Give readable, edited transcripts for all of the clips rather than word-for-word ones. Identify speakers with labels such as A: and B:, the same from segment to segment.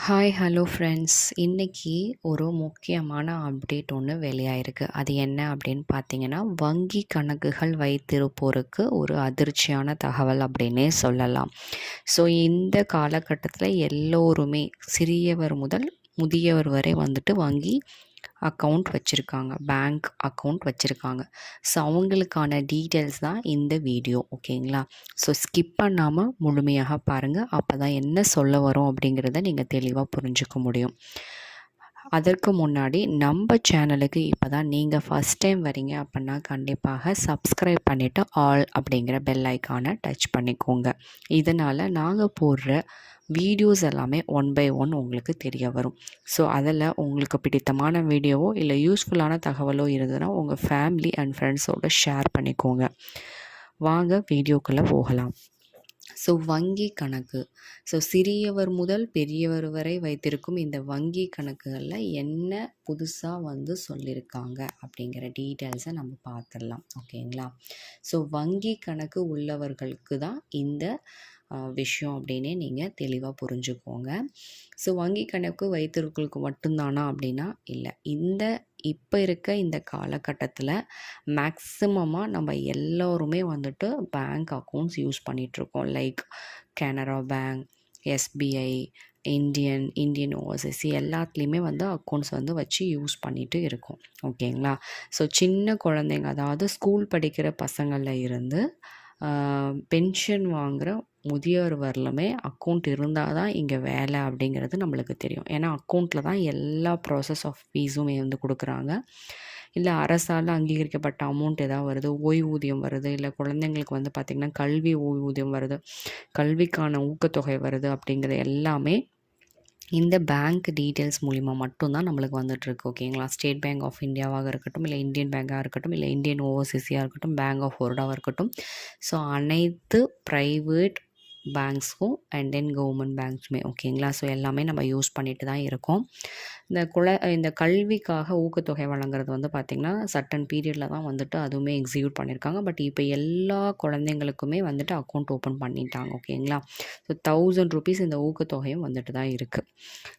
A: Hi hello friends. இன்னைக்கு ஒரு முக்கியமான அப்டேட் ஒன்று வெளியாயிருக்கு. அது என்ன அப்படின்னு பார்த்தீங்கன்னா, வங்கி கணக்குகள் வைத்திருப்போருக்கு ஒரு அதிர்ச்சியான தகவல் அப்படின்னே சொல்லலாம். ஸோ இந்த காலகட்டத்தில் எல்லோருமே சிறியவர் முதல் முதியவர் வரை வந்துட்டு வங்கி அக்கவுண்ட் வச்சுருக்காங்க, பேங்க் அக்கவுண்ட் வச்சுருக்காங்க. ஸோ அவங்களுக்கான டீட்டெயில்ஸ் தான் இந்த வீடியோ, ஓகேங்களா? ஸோ ஸ்கிப் பண்ணாமல் முழுமையாக பாருங்கள். அப்போ தான் என்ன சொல்ல வரோம் அப்படிங்கிறத நீங்கள் தெளிவாக புரிஞ்சுக்க முடியும். அதற்கு முன்னாடி நம்ம சேனலுக்கு இப்போ தான் நீங்கள் ஃபஸ்ட் டைம் வரீங்க அப்படின்னா கண்டிப்பாக சப்ஸ்கிரைப் பண்ணிவிட்டு ஆல் அப்படிங்கிற பெல் ஐக்கானை டச் பண்ணிக்கோங்க. இதனால் நாங்கள் போடுற வீடியோஸ் எல்லாமே ஒன் பை ஒன் உங்களுக்கு தெரிய வரும். ஸோ அதில் உங்களுக்கு பிடித்தமான வீடியோவோ இல்லை யூஸ்ஃபுல்லான தகவலோ இருந்ததுன்னா உங்கள் ஃபேமிலி அண்ட் ஃப்ரெண்ட்ஸோடு ஷேர் பண்ணிக்கோங்க. வாங்க வீடியோக்குள்ளே போகலாம். ஸோ வங்கி கணக்கு. ஸோ சிறியவர் முதல் பெரியவர் வரை வைத்திருக்கும் இந்த வங்கி கணக்குகளில் என்ன புதுசாக வந்து சொல்லியிருக்காங்க அப்படிங்கிற டீட்டெயில்ஸை நம்ம பார்த்துடலாம், ஓகேங்களா? ஸோ வங்கி கணக்கு உள்ளவர்களுக்கு தான் இந்த விஷயம் அப்படின்னே நீங்கள் தெளிவாக புரிஞ்சுக்கோங்க. ஸோ வங்கி கணக்கு வைத்திருக்கிறவங்களுக்கு மட்டும்தானா அப்படின்னா இல்லை. இப்போ இருக்க இந்த காலகட்டத்தில் மேக்ஸிமமாக நம்ம எல்லோருமே வந்துட்டு பேங்க் அக்கௌண்ட்ஸ் யூஸ் பண்ணிகிட்ருக்கோம். Like Canara bank, SBI, Indian Overseas எல்லாத்துலேயுமே வந்து அக்கௌண்ட்ஸ் வந்து வச்சு யூஸ் பண்ணிட்டு இருக்கோம், ஓகேங்களா? ஸோ சின்ன குழந்தைங்க, அதாவது ஸ்கூல் படிக்கிற பசங்களில் இருந்து பென்ஷன் வாங்குகிற முதியோர் வரலுமே அக்கௌண்ட் இருந்தால் தான் இங்கே வேலை அப்படிங்கிறது நம்மளுக்கு தெரியும். ஏன்னா அக்கௌண்ட்டில் தான் எல்லா ப்ராசஸ் ஆஃப் ஃபீஸுமே வந்து கொடுக்குறாங்க. இல்லை அரசால் அங்கீகரிக்கப்பட்ட அமௌண்ட் எதாவது வருது, ஓய்வூதியம் வருது, இல்லை குழந்தைங்களுக்கு வந்து பார்த்திங்கன்னா கல்வி ஓய்வூதியம் வருது, கல்விக்கான ஊக்கத்தொகை வருது அப்படிங்கிற எல்லாமே இந்த பேங்க் டீட்டெயில்ஸ் மூலிமா மட்டும்தான் நம்மளுக்கு வந்துட்டுருக்கு, ஓகேங்களா? ஸ்டேட் பேங்க் ஆஃப் இந்தியாவாக இருக்கட்டும், இல்லை இந்தியன் பேங்காக இருக்கட்டும், இல்லை இந்தியன் ஓவர்சீஸியாக இருக்கட்டும், பேங்க் ஆஃப் பரோடாவாக இருக்கட்டும். ஸோ அனைத்து ப்ரைவேட் பேங்க்ஸ்க்கும் அண்ட் தென் கவர்மெண்ட் பேங்க்ஸுமே, ஓகேங்களா? ஸோ எல்லாமே நம்ம யூஸ் பண்ணிட்டு தான் இருக்கோம். இந்த கல்விக்காக ஊக்கத்தொகை வழங்குறது வந்து பார்த்திங்கன்னா சர்டன் பீரியடில் தான் வந்துட்டு அதுவுமே எக்ஸிக்யூட் பண்ணியிருக்காங்க. பட் இப்போ எல்லா குழந்தைங்களுக்குமே வந்துட்டு அக்கௌண்ட் ஓப்பன் பண்ணிட்டாங்க, ஓகேங்களா? ஸோ 1000 ரூபீஸ் இந்த ஊக்கத்தொகையும் வந்துட்டு தான் இருக்குது.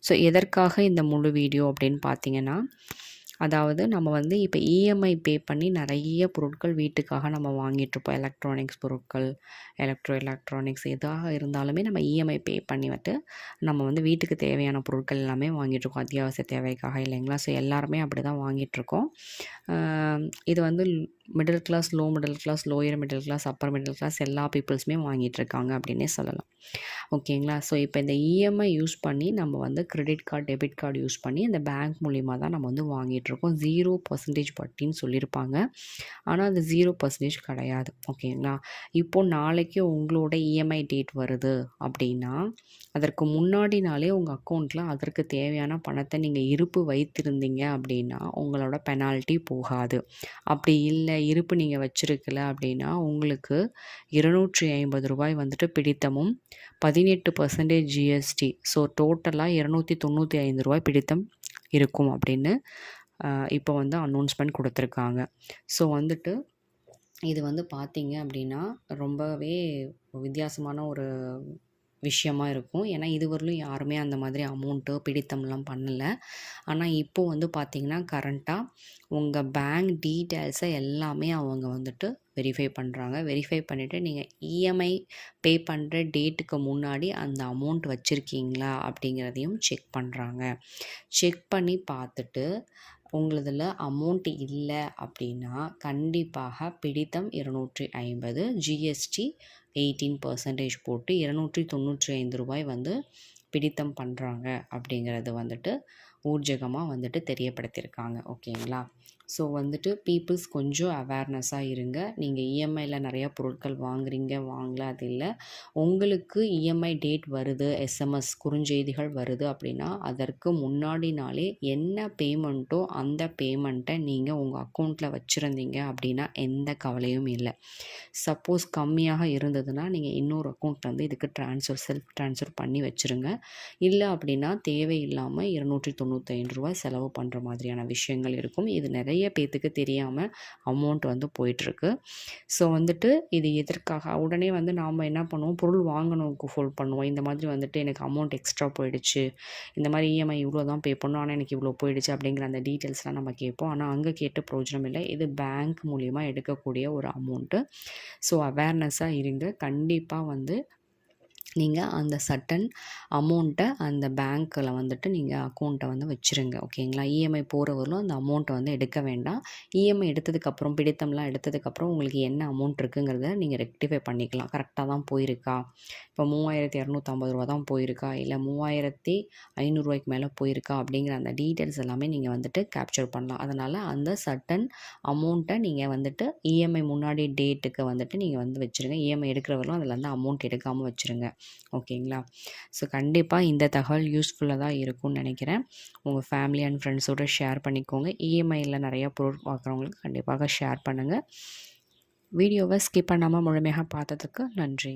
A: ஸோ எதற்காக இந்த முழு வீடியோ அப்படின்னு பார்த்தீங்கன்னா, அதாவது நம்ம வந்து இப்போ இஎம்ஐ பே பண்ணி நிறைய பொருட்கள் வீட்டுக்காக நம்ம வாங்கிட்டுருப்போம். எலக்ட்ரானிக்ஸ் பொருட்கள், எலக்ட்ரானிக்ஸ் எதாக இருந்தாலுமே நம்ம இஎம்ஐ பே பண்ணி நம்ம வந்து வீட்டுக்கு தேவையான பொருட்கள் எல்லாமே வாங்கிட்டுருக்கோம், அத்தியாவசிய தேவைக்காக, இல்லைங்களா? ஸோ எல்லாருமே அப்படி தான் வாங்கிட்டுருக்கோம். இது வந்து middle class, low middle class, lower middle class, upper middle class எல்லா பீப்புள்ஸுமே வாங்கிட்டுருக்காங்க அப்படின்னே சொல்லலாம், ஓகேங்களா? ஸோ இப்போ இந்த இஎம்ஐ யூஸ் பண்ணி நம்ம வந்து credit card, debit card use பண்ணி இந்த பேங்க் மூலிமா தான் நம்ம வந்து வாங்கிட்டுருக்கோம். 0% வட்டின்னு சொல்லியிருப்பாங்க, ஆனால் அது 0% கிடையாது, ஓகேங்களா? இப்போது நாளைக்கு உங்களோட இஎம்ஐ டேட் வருது அப்படின்னா அதற்கு முன்னாடி நாளே உங்கள் அக்கௌண்ட்டில் அதற்கு தேவையான பணத்தை நீங்கள் இருப்பு வைத்திருந்தீங்க அப்படின்னா உங்களோட பெனால்ட்டி போகாது. அப்படி இல்லை, இருப்பு நீங்கள் வச்சுருக்கல அப்படின்னா உங்களுக்கு 250 ரூபாய் வந்துட்டு பிடித்தமும் 18% ஜிஎஸ்டி, ஸோ டோட்டலாக 295 ரூபாய் பிடித்தம் இருக்கும் அப்படின்னு இப்போ வந்து அனௌன்ஸ்மெண்ட் கொடுத்துருக்காங்க. ஸோ வந்துட்டு இது வந்து பார்த்திங்க அப்படின்னா ரொம்பவே வித்தியாசமான ஒரு விஷயமா இருக்கும். ஏன்னா இதுவரையிலும் யாருமே அந்த மாதிரி அமௌண்ட்டு பிடித்தம்லாம் பண்ணலை. ஆனால் இப்போது வந்து பார்த்திங்கன்னா கரண்ட்டாக உங்கள் பேங்க் டீட்டெயில்ஸை எல்லாமே அவங்க வந்துட்டு வெரிஃபை பண்ணுறாங்க. வெரிஃபை பண்ணிவிட்டு நீங்கள் இஎம்ஐ பே பண்ணுற டேட்டுக்கு முன்னாடி அந்த அமௌண்ட் வச்சுருக்கீங்களா அப்படிங்கிறதையும் செக் பண்ணுறாங்க. செக் பண்ணி பார்த்துட்டு உங்களதில் அமௌண்ட் இல்லை அப்படின்னா கண்டிப்பாக பிடித்தம் 250, ஜிஎஸ்டி 18% போட்டு 295 ரூபாய் வந்து பிடித்தம் பண்ணுறாங்க அப்படிங்கிறது வந்துட்டு ஊர்ஜகமாக வந்துட்டு தெரியப்படுத்தியிருக்காங்க, ஓகேங்களா? ஸோ வந்துட்டு பீப்புள்ஸ் கொஞ்சம் அவேர்னஸாக இருங்க. நீங்கள் இஎம்ஐயில் நிறையா பொருட்கள் வாங்குறீங்க, வாங்கல அது இல்லை, உங்களுக்கு இஎம்ஐ டேட் வருது, எஸ்எம்எஸ் குறுஞ்செய்திகள் வருது அப்படின்னா அதற்கு முன்னாடி நாளே என்ன பேமெண்ட்டோ அந்த பேமெண்ட்டை நீங்கள் உங்கள் அக்கௌண்ட்டில் வச்சுருந்தீங்க அப்படின்னா எந்த கவலையும் இல்லை. சப்போஸ் கம்மியாக இருந்ததுன்னா நீங்கள் இன்னொரு அக்கௌண்ட்லேருந்து இதுக்கு செல்ஃப் ட்ரான்ஸ்ஃபர் பண்ணி வச்சுருங்க. இல்லை அப்படின்னா தேவையில்லாமல் 295 ரூபாய் செலவு பண்ணுற மாதிரியான விஷயங்கள் இருக்கும். இது நிறைய நிறைய பேத்துக்கு தெரியாமல் அமௌண்ட் வந்து போயிட்டுருக்கு. ஸோ வந்துட்டு இது எதற்காக உடனே வந்து நாம் என்ன பண்ணுவோம், பொருள் வாங்கணுக்கு ஃபோன் பண்ணுவோம். இந்த மாதிரி வந்துட்டு எனக்கு அமௌண்ட் எக்ஸ்ட்ரா போயிடுச்சு, இந்த மாதிரி இஎம்ஐ இவ்வளோ தான் பே பண்ணணும், ஆனால் எனக்கு இவ்வளோ போயிடுச்சு அப்படிங்கிற அந்த டீட்டெயில்ஸ்லாம் நம்ம கேட்போம். ஆனால் அங்கே கேட்டு பிரயோஜனம் இல்லை. இது பேங்க் மூலிமா எடுக்கக்கூடிய ஒரு அமௌண்ட்டு. ஸோ அவேர்னஸாக இருங்க. கண்டிப்பாக வந்து நீங்கள் அந்த சர்டன் அமௌண்ட்டை அந்த பேங்க்கில் வந்துட்டு நீங்கள் அக்கௌண்ட்டை வந்து வச்சுருங்க. ஓகேங்களா? இஎம்ஐ போகிறவர்களும் அந்த அமௌண்ட்டை வந்து எடுக்க வேண்டாம். இஎம்ஐ எடுத்ததுக்கப்புறம் பிடித்தம்லாம் எடுத்ததுக்கப்புறம் உங்களுக்கு என்ன அமௌண்ட் இருக்குங்கிறத நீங்கள் ரெக்டிஃபை பண்ணிக்கலாம். கரெக்டாக தான் போயிருக்கா, இப்போ 3250 தான் போயிருக்கா, இல்லை 3500 மேலே போயிருக்கா அப்படிங்கிற அந்த டீட்டெயில்ஸ் எல்லாமே நீங்கள் வந்துட்டு கேப்சர் பண்ணலாம். அதனால் அந்த சர்டன் அமௌண்ட்டை நீங்கள் வந்துட்டு இஎம்ஐ முன்னாடி டேட்டுக்கு வந்துட்டு நீங்கள் வந்து வச்சுருங்க. இஎம்ஐ எடுக்கிறவர்களும் அதில் வந்து அமௌண்ட் எடுக்காமல் வச்சுருங்க. ஓகேங்களா? ஸோ கண்டிப்பாக இந்த தகவல் யூஸ்ஃபுல்லாக தான் இருக்கும்னு நினைக்கிறேன். உங்கள் ஃபேமிலி அண்ட் ஃப்ரெண்ட்ஸோடு ஷேர் பண்ணிக்கோங்க. இஎம்ஐயில் நிறையா பொருள் பார்க்குறவங்களுக்கு கண்டிப்பாக ஷேர் பண்ணுங்கள். வீடியோவை ஸ்கிப் பண்ணாமல் முழுமையாக பார்த்ததுக்கு நன்றி.